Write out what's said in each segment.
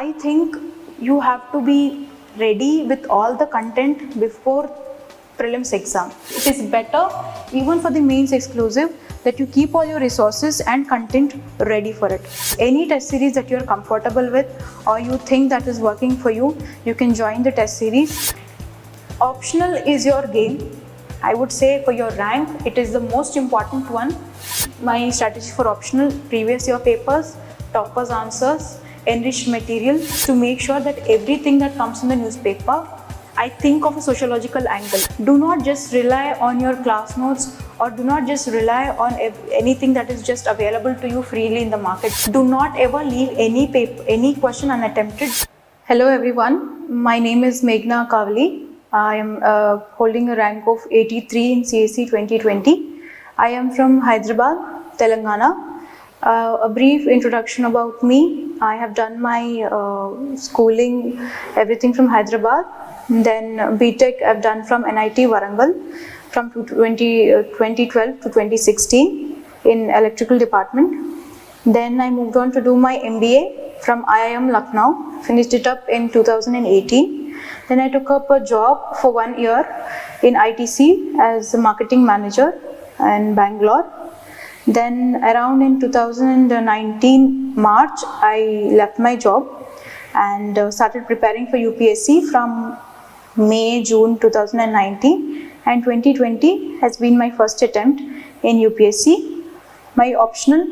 I think you have to be ready with all the content before prelims exam. It is better even for the mains exclusive that you keep all your resources and content ready for it. Any test series that you are comfortable with or you think that is working for you, you can join the test series. Optional is your game. I would say for your rank, it is the most important one. My strategy for optional: previous year papers, toppers answers, enriched material, to make sure that everything that comes in the newspaper, I think of a sociological angle. Do not just rely on your class notes or do not just rely on anything that is just available to you freely in the market. Do not ever leave any question unattempted. Hello everyone, my name is Meghna Kavali. I am holding a rank of 83 in CSE 2020. I am from Hyderabad, Telangana. A brief introduction about me. I have done my schooling, everything from Hyderabad. Then BTech I've done from NIT Warangal from 2012 to 2016 in electrical department. Then I moved on to do my MBA from IIM Lucknow, finished it up in 2018. Then I took up a job for 1 year in ITC as a marketing manager in Bangalore. Then around in 2019 March, I left my job and started preparing for UPSC from May, June 2019, and 2020 has been my first attempt in UPSC. My optional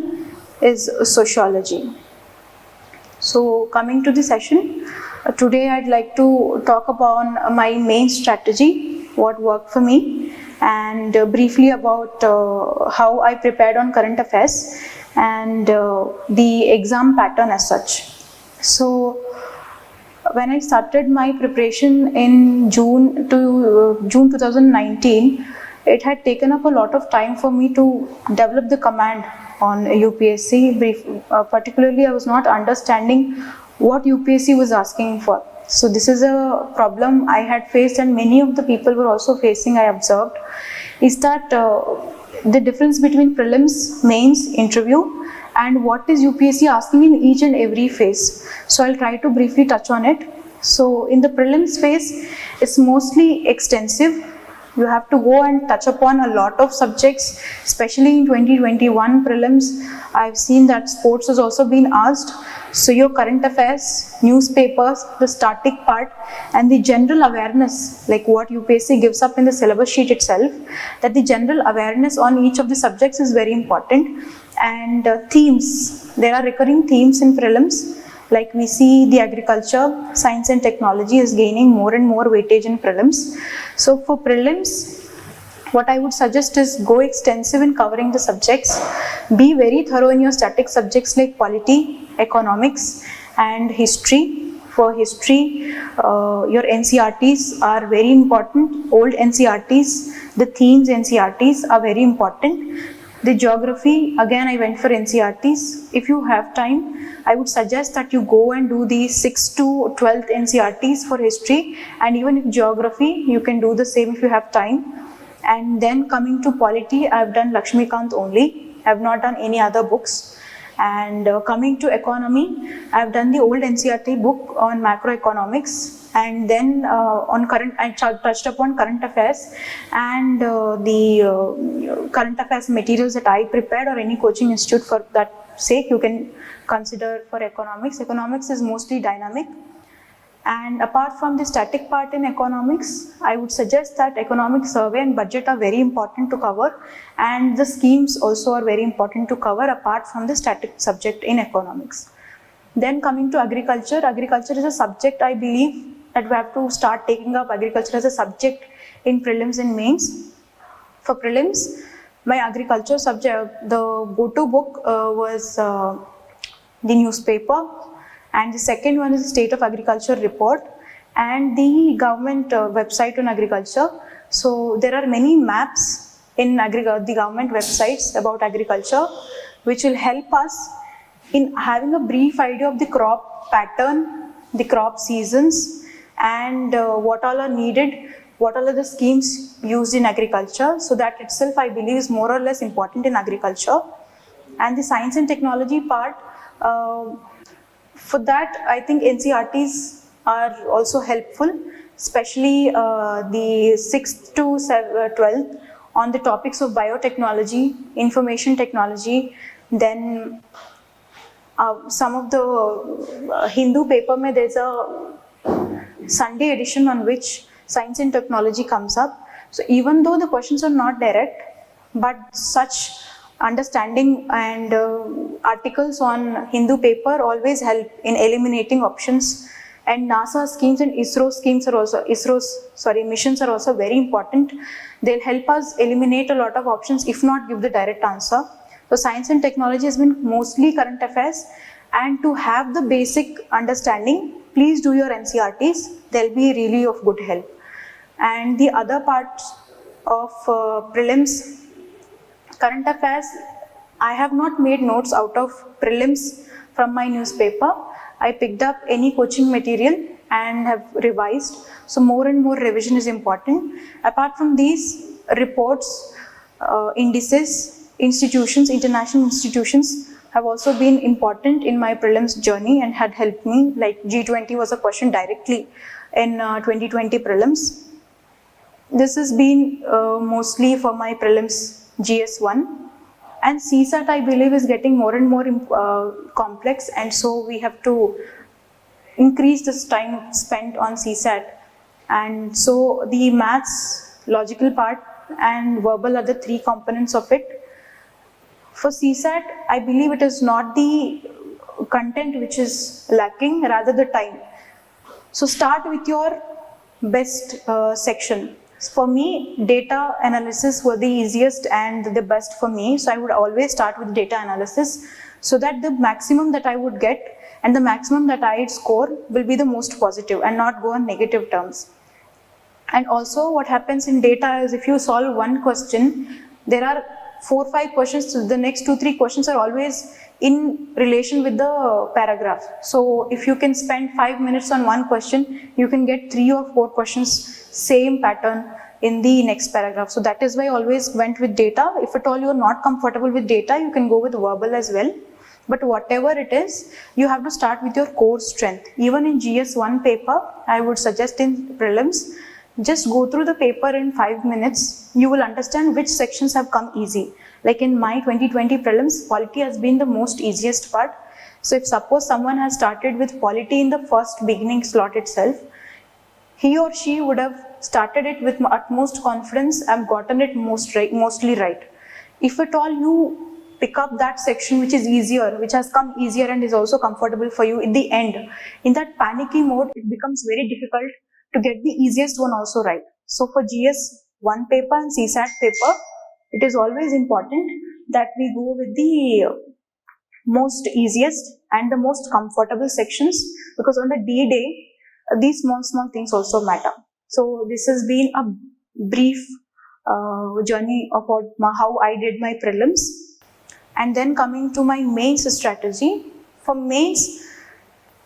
is sociology. So coming to the session, today I'd like to talk about my main strategy, what worked for me, and briefly about how I prepared on current affairs and the exam pattern as such. So when I started my preparation in June 2019, it had taken up a lot of time for me to develop the command on UPSC. Particularly, I was not understanding what UPSC was asking for. So this is a problem I had faced and many of the people were also facing, I observed, is that the difference between prelims, mains, interview, and what is UPSC asking in each and every phase. So I'll try to briefly touch on it. So in the prelims phase, it's mostly extensive. You have to go and touch upon a lot of subjects, especially in 2021 prelims. I've seen that sports has also been asked. So your current affairs, newspapers, the static part, and the general awareness, like what UPSC gives up in the syllabus sheet itself, that the general awareness on each of the subjects is very important. And themes, there are recurring themes in prelims. Like we see the agriculture, science and technology is gaining more and more weightage in prelims. So for prelims, what I would suggest is go extensive in covering the subjects. Be very thorough in your static subjects like polity, economics and history. For history, your NCERTs are very important. Old NCERTs, the themes NCERTs are very important. The geography, again I went for NCERTs. If you have time, I would suggest that you go and do the 6th to 12th NCERTs for history, and even if geography, you can do the same if you have time. And then coming to polity, I have done Lakshmikant only. I have not done any other books. And coming to economy, I have done the old NCERT book on macroeconomics. And then I touched upon current affairs and the current affairs materials that I prepared, or any coaching institute for that sake you can consider for economics. Economics is mostly dynamic. And apart from the static part in economics, I would suggest that economic survey and budget are very important to cover, and the schemes also are very important to cover apart from the static subject in economics. Then coming to agriculture, agriculture is a subject I believe that we have to start taking up agriculture as a subject in prelims and mains. For prelims, my agriculture subject, the go-to book was the newspaper, and the second one is the State of Agriculture report and the government website on agriculture. So there are many maps in the government websites about agriculture, which will help us in having a brief idea of the crop pattern, the crop seasons, and what all are needed, what all are the schemes used in agriculture. So that itself I believe is more or less important in agriculture. And the science and technology part, For that, I think NCERTs are also helpful, especially the 6th to 12th on the topics of biotechnology, information technology, then some of the Hindu paper mein there's a Sunday edition on which science and technology comes up. So even though the questions are not direct, but such understanding and articles on Hindu paper always help in eliminating options. And NASA schemes and ISRO schemes are also, missions are also very important. They'll help us eliminate a lot of options, if not give the direct answer. So science and technology has been mostly current affairs, and to have the basic understanding, please do your NCERTs. They'll be really of good help. And the other parts of prelims, current affairs, I have not made notes out of prelims from my newspaper. I picked up any coaching material and have revised. So more and more revision is important. Apart from these reports, indices, institutions, international institutions have also been important in my prelims journey and had helped me. Like G20 was a question directly in 2020 prelims. This has been mostly for my prelims GS1. And CSAT, I believe, is getting more and more complex, and so we have to increase this time spent on CSAT. And so the maths, logical part and verbal are the three components of it. For CSAT, I believe it is not the content which is lacking, rather the time. So start with your best section. For me, data analysis were the easiest and the best for me. So I would always start with data analysis, so that the maximum that I would get and the maximum that I'd score will be the most positive and not go on negative terms. And also what happens in data is, if you solve one question, there are 4 or 5 questions, so the next 2 or 3 questions are always in relation with the paragraph. So if you can spend 5 minutes on one question, you can get 3 or 4 questions, same pattern in the next paragraph. So that is why I always went with data. If at all you are not comfortable with data, you can go with verbal as well. But whatever it is, you have to start with your core strength. Even in GS1 paper, I would suggest in prelims, just go through the paper in 5 minutes. You will understand which sections have come easy. Like in my 2020 prelims, polity has been the most easiest part. So if suppose someone has started with polity in the first beginning slot itself, he or she would have started it with utmost confidence and gotten it mostly right. If at all you pick up that section which is easier, which has come easier and is also comfortable for you, in the end, in that panicky mode, it becomes very difficult to get the easiest one also right. So for GS1 paper and CSAT paper, it is always important that we go with the most easiest and the most comfortable sections, because on the D-Day, these small things also matter. So this has been a brief journey about how I did my prelims. And then coming to my mains strategy. For mains,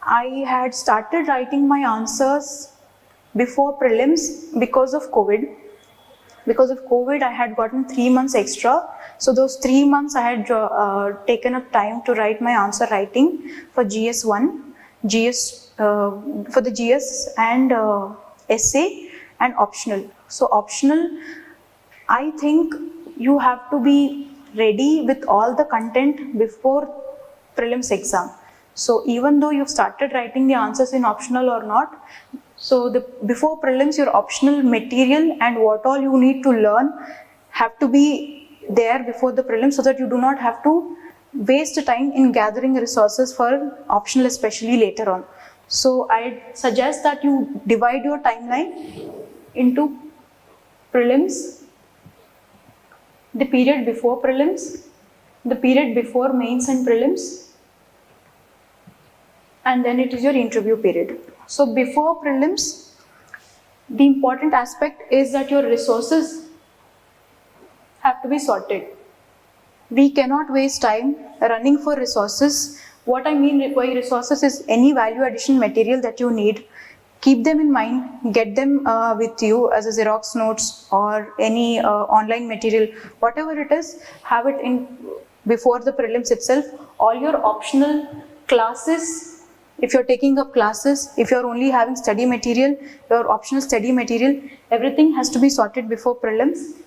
I had started writing my answers before prelims because of COVID. Because of COVID, I had gotten 3 months extra. So those 3 months I had taken up time to write my answer writing for GS1, for the GS and essay and optional. So optional, I think you have to be ready with all the content before prelims exam. So even though you've started writing the answers in optional or not, so before prelims, your optional material and what all you need to learn have to be there before the prelims, so that you do not have to waste time in gathering resources for optional, especially later on. So I suggest that you divide your timeline into prelims, the period before prelims, the period before mains and prelims, and then it is your interview period. So before prelims, the important aspect is that your resources have to be sorted. We cannot waste time running for resources. What I mean by resources is any value addition material that you need. Keep them in mind, get them with you as a Xerox notes or any online material, whatever it is, have it in before the prelims itself. All your optional classes, if you're taking up classes, if you're only having study material, your optional study material, everything has to be sorted before prelims.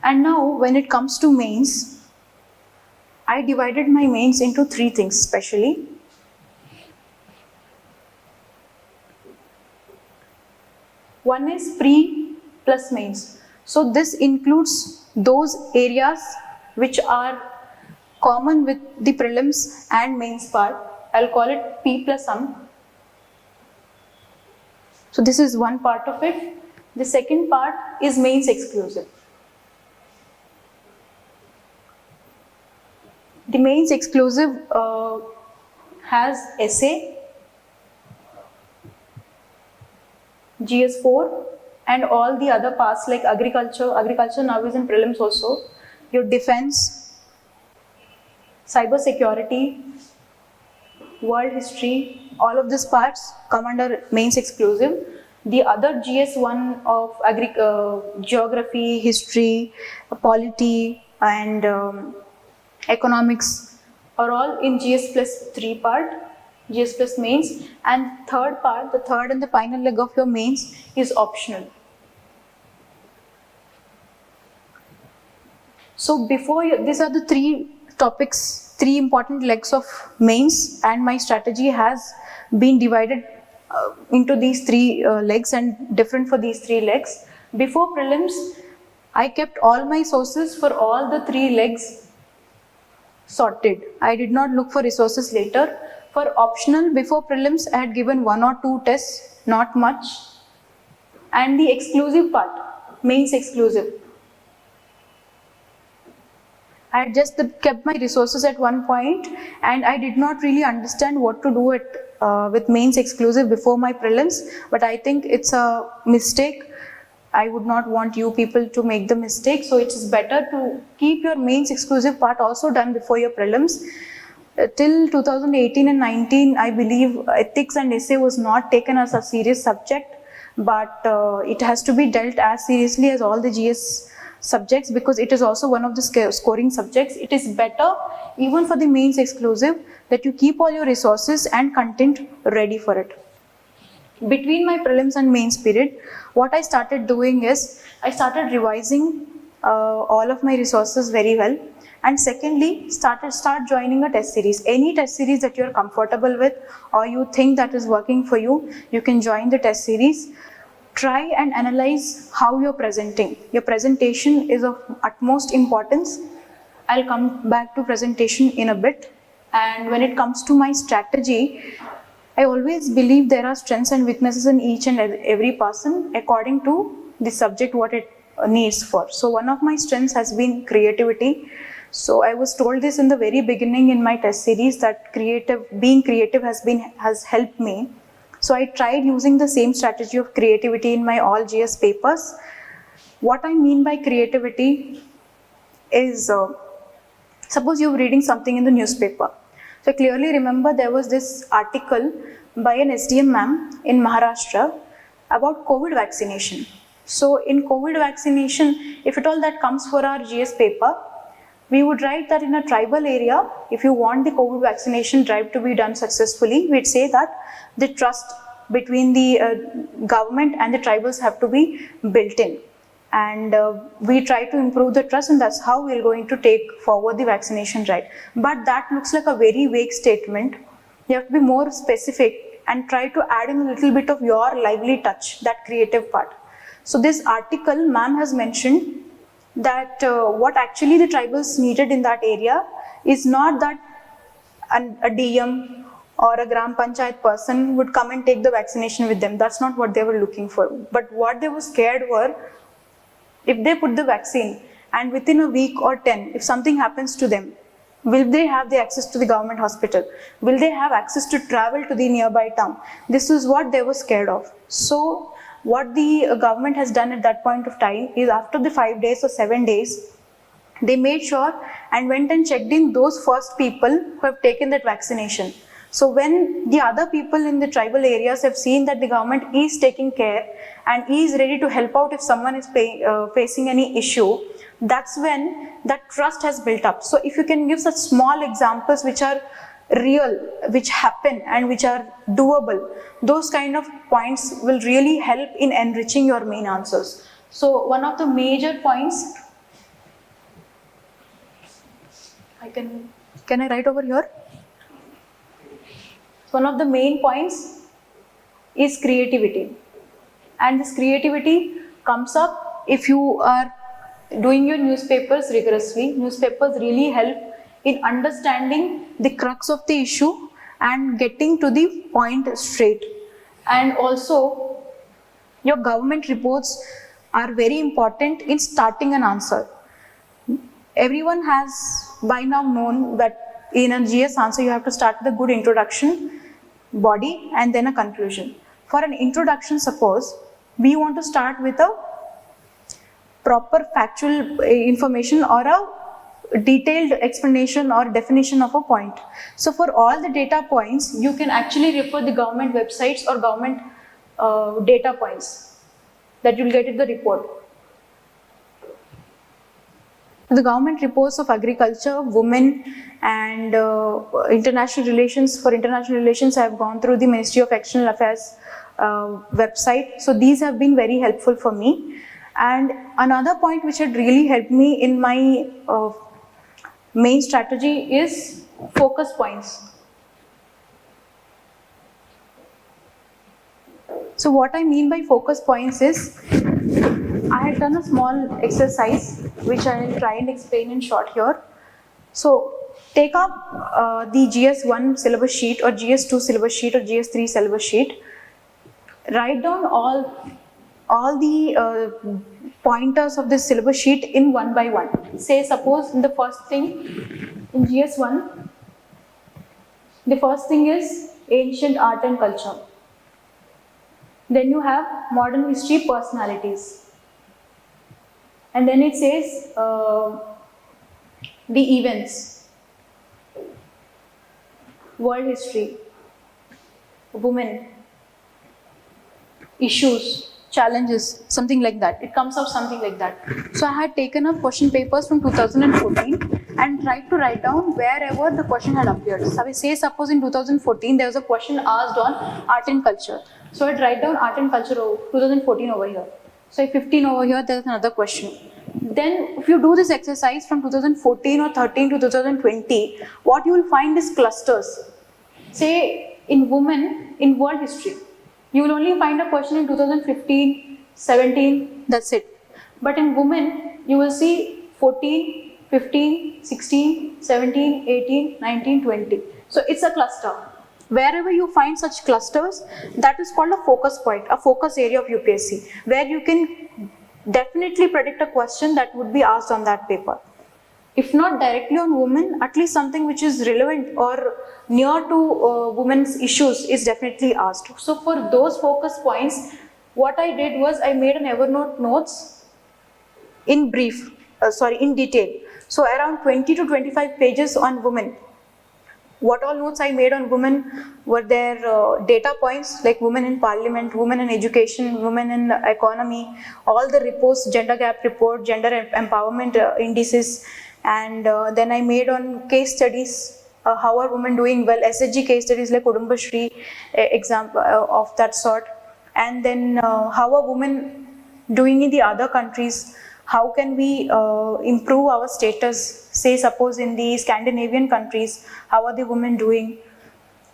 And now when it comes to mains, I divided my mains into three things specially. One is pre plus mains. So this includes those areas which are common with the prelims and mains part. I'll call it P plus sum. So this is one part of it. The second part is mains exclusive. The mains exclusive has essay, GS4 and all the other parts like agriculture. Agriculture now is in prelims also. Your defense, cyber security, world history, all of these parts come under mains exclusive. The other GS1 of geography, history, polity and economics are all in GS plus 3 part, GS plus mains, and third part, the third and the final leg of your mains is optional. So these are the three topics, three important legs of mains, and my strategy has been divided into these three legs and different for these three legs. Before prelims, I kept all my sources for all the three legs sorted. I did not look for resources later. For optional, before prelims, I had given 1 or 2 tests, not much. And the exclusive part, mains exclusive, I had just kept my resources at one point, and I did not really understand what to do with mains exclusive before my prelims, but I think it's a mistake. I would not want you people to make the mistake, so it is better to keep your mains exclusive part also done before your prelims. Till 2018 and 19, I believe ethics and essay was not taken as a serious subject, but it has to be dealt as seriously as all the GS subjects because it is also one of the scoring subjects. It is better even for the mains exclusive that you keep all your resources and content ready for it. Between my prelims and mains period, what I started doing is I started revising all of my resources very well, and secondly start joining a test series. Any test series that you are comfortable with or you think that is working for you, you can join the test series. Try and analyze how you're presenting. Your presentation is of utmost importance. I'll come back to presentation in a bit. And when it comes to my strategy, I always believe there are strengths and weaknesses in each and every person according to the subject what it needs for. So one of my strengths has been creativity. So I was told this in the very beginning in my test series that being creative has helped me. So I tried using the same strategy of creativity in my all GS papers. What I mean by creativity is, suppose you're reading something in the newspaper. So I clearly remember there was this article by an SDM ma'am in Maharashtra about COVID vaccination. So in COVID vaccination, if at all that comes for our GS paper, we would write that in a tribal area, if you want the COVID vaccination drive to be done successfully, we'd say that the trust between the government and the tribals have to be built in. And we try to improve the trust, and that's how we're going to take forward the vaccination drive. But that looks like a very vague statement. You have to be more specific and try to add in a little bit of your lively touch, that creative part. So this article, ma'am has mentioned that what actually the tribals needed in that area is not that a DM or a Gram Panchayat person would come and take the vaccination with them. That's not what they were looking for. But what they were scared were, if they put the vaccine and within a week or 10, if something happens to them, will they have the access to the government hospital? Will they have access to travel to the nearby town? This is what they were scared of. So what the government has done at that point of time is after the 5 days or 7 days, they made sure and went and checked in those first people who have taken that vaccination. So when the other people in the tribal areas have seen that the government is taking care and is ready to help out if someone is facing any issue, that's when that trust has built up. So if you can give such small examples which are real, which happen and which are doable, those kind of points will really help in enriching your main answers. So one of the major points, can I write over here? One of the main points is creativity, and this creativity comes up if you are doing your newspapers rigorously. Newspapers really help in understanding the crux of the issue and getting to the point straight. And also your government reports are very important in starting an answer. Everyone has by now known that in a GS answer you have to start with a good introduction, body, and then a conclusion. For an introduction, suppose we want to start with a proper factual information or a detailed explanation or definition of a point. So for all the data points, you can actually refer the government websites or government data points that you will get in the report. The government reports of agriculture, women, and international relations. For international relations, I have gone through the Ministry of External Affairs website. So these have been very helpful for me. And another point which had really helped me in my main strategy is focus points. So what I mean by focus points is, I had done a small exercise which I will try and explain in short here. So take up the GS1 syllabus sheet or GS2 syllabus sheet or GS3 syllabus sheet. Write down all the pointers of this syllabus sheet in one by one. Say suppose in the first thing in GS1, the first thing is ancient art and culture. Then you have modern history personalities. And then it says the events, world history, women, issues, challenges, something like that. It comes out something like that. So I had taken up question papers from 2014 and tried to write down wherever the question had appeared. So I say suppose in 2014 there was a question asked on art and culture. So I'd write down art and culture 2014 over here. So 15 over here, there's another question. Then if you do this exercise from 2014 or 13 to 2020, what you will find is clusters. Say in women, in world history, you will only find a question in 2015, 17, that's it. But in women, you will see 14, 15, 16, 17, 18, 19, 20. So it's a cluster. Wherever you find such clusters, that is called a focus point, a focus area of UPSC, where you can definitely predict a question that would be asked on that paper. If not directly on women, at least something which is relevant or near to women's issues is definitely asked. So for those focus points, what I did was I made an Evernote notes in in detail. So around 20 to 25 pages on women. What all notes I made on women were their data points like women in parliament, women in education, women in economy, all the reports, gender gap report, gender empowerment indices, and then I made on case studies, how are women doing well, SHG case studies like Kudumbashree example of that sort, and then how are women doing in the other countries, how can we improve our status, say suppose in the Scandinavian countries, how are the women doing,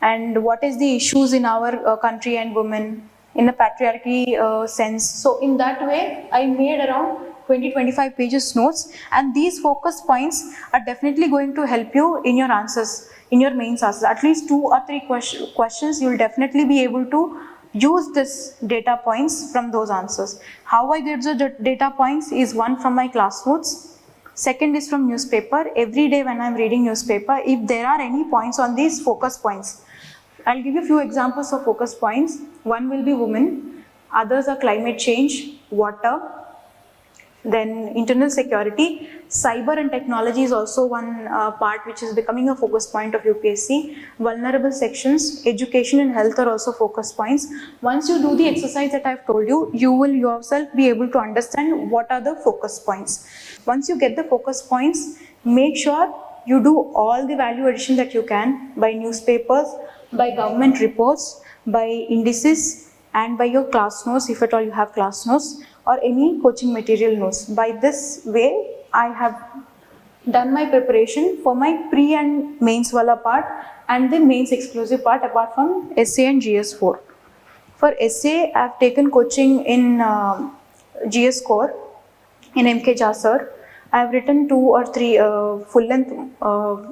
and what is the issues in our country and women in a patriarchy sense. So in that way, I made around 20-25 pages notes, and these focus points are definitely going to help you in your answers, in your mains answers. At least 2 or 3 questions you will definitely be able to use this data points from those answers. How I get the data points is one from my class notes, second is from newspaper. Every day when I am reading newspaper, if there are any points on these focus points, I'll give you a few examples of focus points. One will be women, others are climate change, water, then internal security, cyber and technology is also one part which is becoming a focus point of UPSC. Vulnerable sections, education and health are also focus points. Once you do the exercise that I have told you, you will yourself be able to understand what are the focus points. Once you get the focus points, make sure you do all the value addition that you can by newspapers, by government reports, by indices, and by your class notes, if at all you have class notes, or any coaching material notes. By this way, I have done my preparation for my pre and mains wala part and the mains exclusive part apart from essay and GS4. For essay, I have taken coaching in GS Core in MK Jha sir. I have written 2 or 3 full length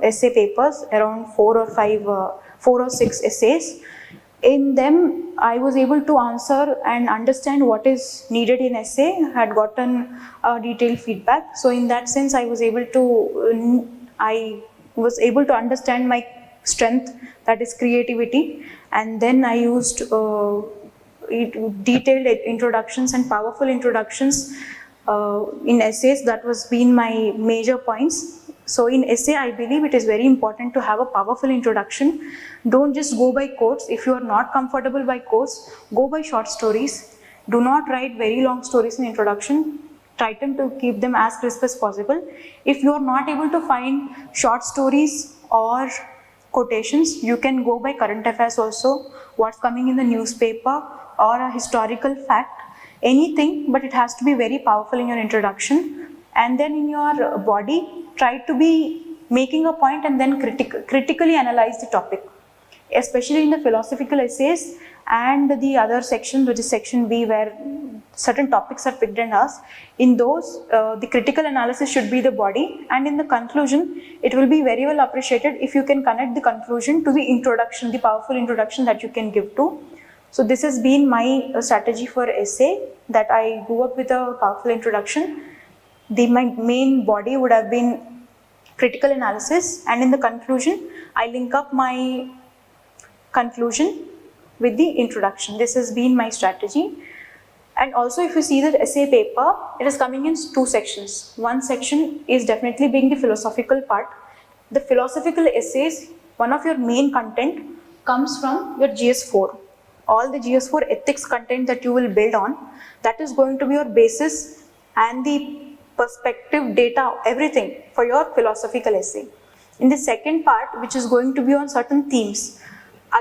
essay papers, around 4 or 6 essays. In them, I was able to answer and understand what is needed in essay. I had gotten detailed feedback. So in that sense, I was able to understand my strength, that is creativity, and then I used detailed introductions and powerful introductions in essays. That was been my major points. So in essay, I believe it is very important to have a powerful introduction. Don't just go by quotes. If you are not comfortable by quotes, go by short stories. Do not write very long stories in introduction. Try to keep them as crisp as possible. If you are not able to find short stories or quotations, you can go by current affairs also, what's coming in the newspaper or a historical fact, anything, but it has to be very powerful in your introduction. And then in your body, try to be making a point and then critically analyze the topic, especially in the philosophical essays and the other section, which is section B, where certain topics are picked and asked. In those, the critical analysis should be the body, and in the conclusion, it will be very well appreciated if you can connect the conclusion to the introduction, the powerful introduction that you can give to. So this has been my strategy for essay, that I grew up with a powerful introduction. My main body would have been critical analysis, and in the conclusion, I link up my conclusion with the introduction. This has been my strategy. And also, if you see the essay paper, it is coming in 2 sections. One section is definitely being the philosophical part. The philosophical essays, one of your main content comes from your GS4. All the GS4 ethics content that you will build on, that is going to be your basis and the perspective, data, everything for your philosophical essay. In the second part, which is going to be on certain themes,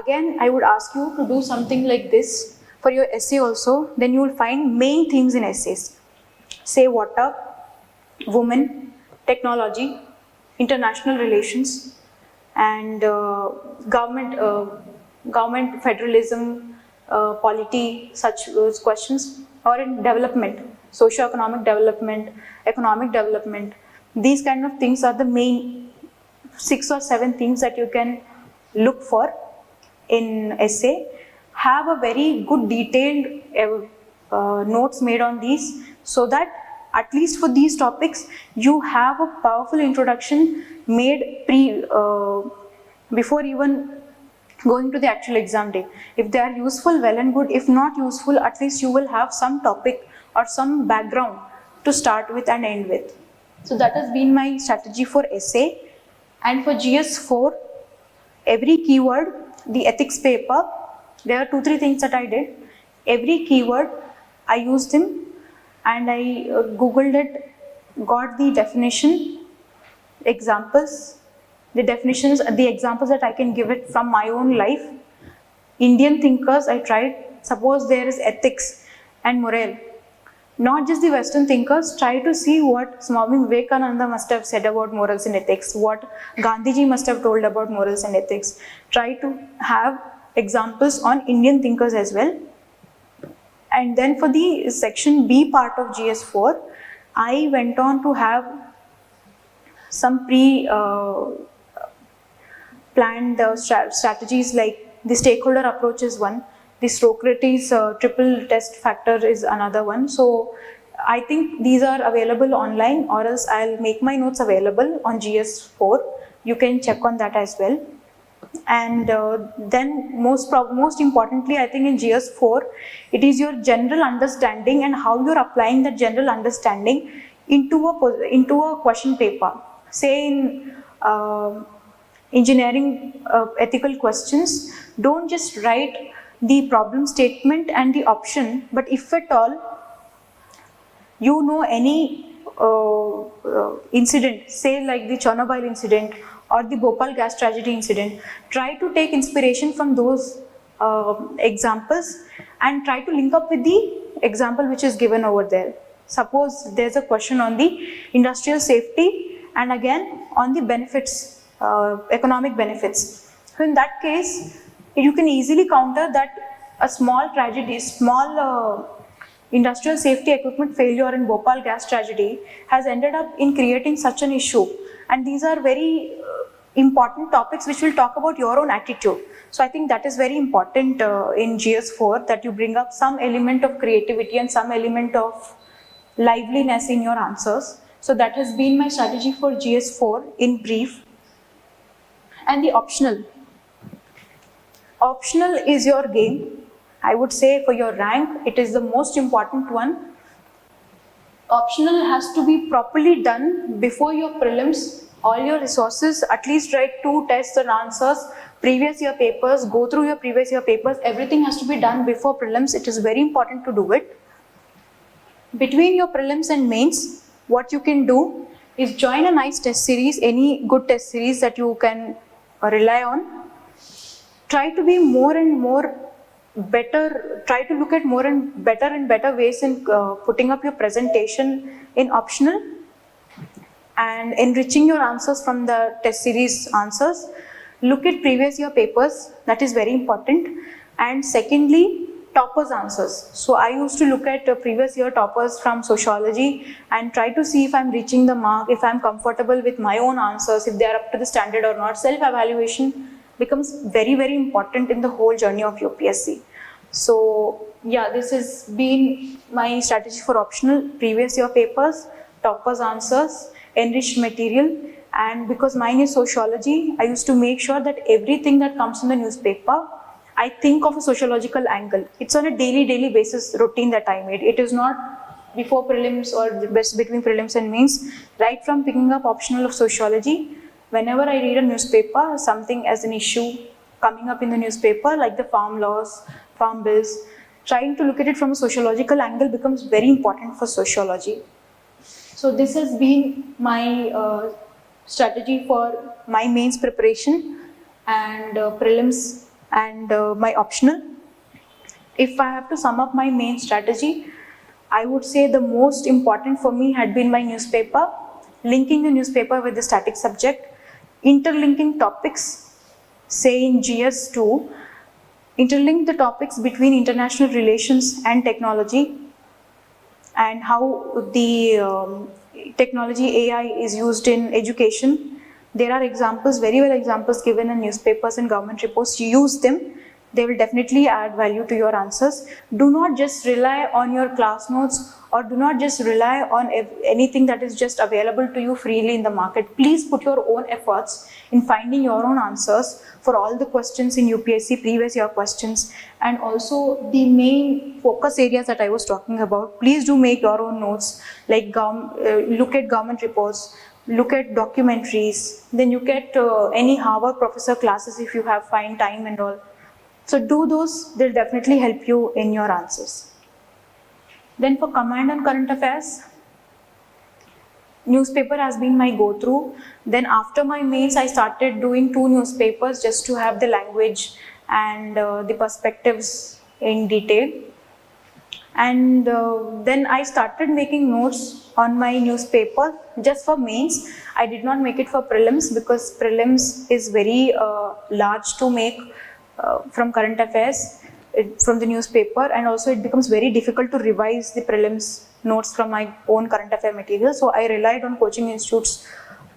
again, I would ask you to do something like this for your essay also. Then you will find main themes in essays. Say water, women, technology, international relations, and government federalism, polity, such questions, or in development, socio-economic development, economic development. These kind of things are the main 6 or 7 things that you can look for in essay. Have a very good detailed notes made on these, so that at least for these topics, you have a powerful introduction made before even going to the actual exam day. If they are useful, well and good. If not useful, at least you will have some topic or some background to start with and end with. So that has been my strategy for essay. And for GS4, every keyword, the ethics paper, there are 2-3 things that I did. Every keyword, I used them and I googled it, got the definition, examples, the definitions, the examples that I can give it from my own life. Indian thinkers, I tried. Suppose there is ethics and morale. Not just the Western thinkers, try to see what Swami Vivekananda must have said about morals and ethics, what Gandhiji must have told about morals and ethics. Try to have examples on Indian thinkers as well. And then for the section B part of GS4, I went on to have some planned strategies, like the stakeholder approach is one, the Socrates triple test factor is another one. So I think these are available online, or else I'll make my notes available on GS4. You can check on that as well. And then most importantly, I think in GS4, it is your general understanding and how you're applying that general understanding into a question paper. Say in engineering ethical questions, don't just write the problem statement and the option, but if at all you know any incident, say like the Chernobyl incident or the Bhopal gas tragedy incident, try to take inspiration from those examples and try to link up with the example which is given over there. Suppose there's a question on the industrial safety and again on the benefits, economic benefits. So in that case, you can easily counter that a small tragedy, industrial safety equipment failure in Bhopal gas tragedy has ended up in creating such an issue. And these are very important topics which will talk about your own attitude. So I think that is very important in GS4, that you bring up some element of creativity and some element of liveliness in your answers. So that has been my strategy for GS4 in brief. And the optional. Optional is your game. I would say for your rank, it is the most important one. Optional has to be properly done before your prelims. All your resources, at least write 2 tests and answers, previous year papers, go through your previous year papers. Everything has to be done before prelims. It is very important to do it. Between your prelims and mains, what you can do is join a nice test series, any good test series that you can rely on. Try to be more and more better, try to look at more and better ways in putting up your presentation in optional and enriching your answers from the test series answers. Look at previous year papers, that is very important. And secondly, toppers answers. So I used to look at previous year toppers from sociology and try to see if I'm reaching the mark, if I'm comfortable with my own answers, if they are up to the standard or not. Self-evaluation becomes very, very important in the whole journey of UPSC. So yeah, this has been my strategy for optional: previous year papers, toppers answers, enriched material. And because mine is sociology, I used to make sure that everything that comes in the newspaper, I think of a sociological angle. It's on a daily basis routine that I made. It is not before prelims or the best between prelims and mains. Right from picking up optional of sociology, whenever I read a newspaper, something as an issue coming up in the newspaper, like the farm laws, farm bills, trying to look at it from a sociological angle becomes very important for sociology. So this has been my strategy for my mains preparation and prelims and my optional. If I have to sum up my main strategy, I would say the most important for me had been my newspaper, linking the newspaper with the static subject, interlinking topics, say in GS2, interlink the topics between international relations and technology and how the technology AI is used in education. There are examples, very well examples given in newspapers and government reports. You use them, they will definitely add value to your answers. Do not just rely on your class notes or do not just rely on anything that is just available to you freely in the market. Please put your own efforts in finding your own answers for all the questions in UPSC, previous year questions, and also the main focus areas that I was talking about. Please do make your own notes, like look at government reports, look at documentaries, then you get any Harvard professor classes if you have fine time and all. So do those, they'll definitely help you in your answers. Then for command and current affairs, newspaper has been my go-through. Then after my mains, I started doing 2 newspapers just to have the language and the perspectives in detail. And then I started making notes on my newspaper just for mains. I did not make it for prelims because prelims is very large to make from current affairs from the newspaper, and also it becomes very difficult to revise the prelims notes from my own current affair material. So I relied on coaching institutes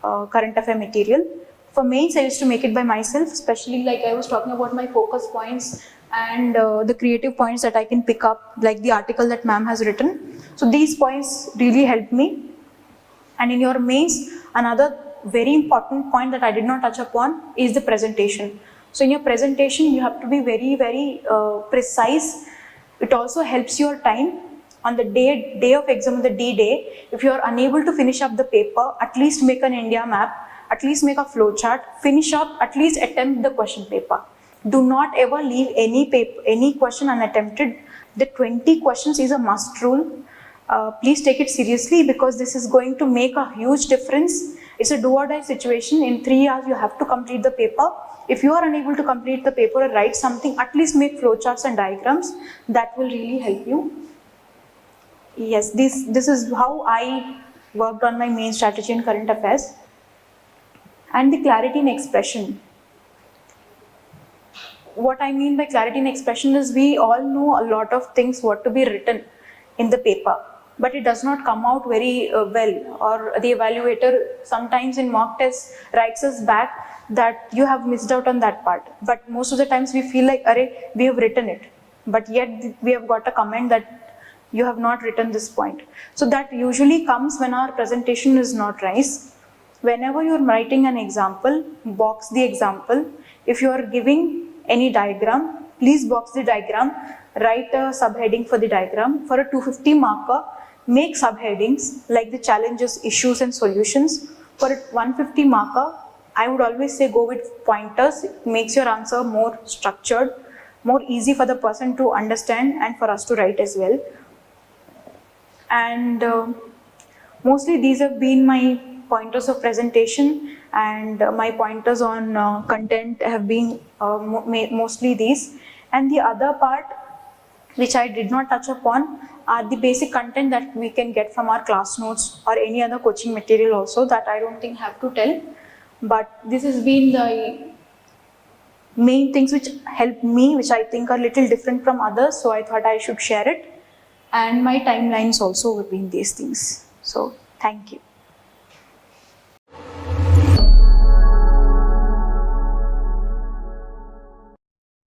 current affair material. For mains, I used to make it by myself, especially like I was talking about my focus points and the creative points that I can pick up, like the article that ma'am has written. So these points really helped me. And in your mains, another very important point that I did not touch upon is the presentation. So in your presentation, you have to be very, very precise. It also helps your time. On the day of exam, the D-Day, if you are unable to finish up the paper, at least make an India map, at least make a flow chart, finish up, at least attempt the question paper. Do not ever leave any question unattempted. The 20 questions is a must rule. please take it seriously, because this is going to make a huge difference. It's a do or die situation. In 3 hours, you have to complete the paper. If you are unable to complete the paper or write something, at least make flowcharts and diagrams. That will really help you. Yes, this is how I worked on my main strategy in current affairs. And the clarity in expression. What I mean by clarity in expression is, we all know a lot of things what to be written in the paper, but it does not come out very well, or the evaluator sometimes in mock tests writes us back that you have missed out on that part. But most of the times we feel like, array, we have written it, but yet we have got a comment that you have not written this point. So that usually comes when our presentation is not nice. Whenever you are writing an example, box the example. If you are giving any diagram, please box the diagram, write a subheading for the diagram. For a 250 marker, make subheadings like the challenges, issues and solutions. For a 150 marker, I would always say go with pointers. It makes your answer more structured, more easy for the person to understand and for us to write as well. And mostly these have been my pointers of presentation, and my pointers on content have been mostly these. And the other part which I did not touch upon are the basic content that we can get from our class notes or any other coaching material also, that I don't think have to tell. But this has been the main things which help me, which I think are little different from others, so I thought I should share it. And my timelines also have been these things. So thank you.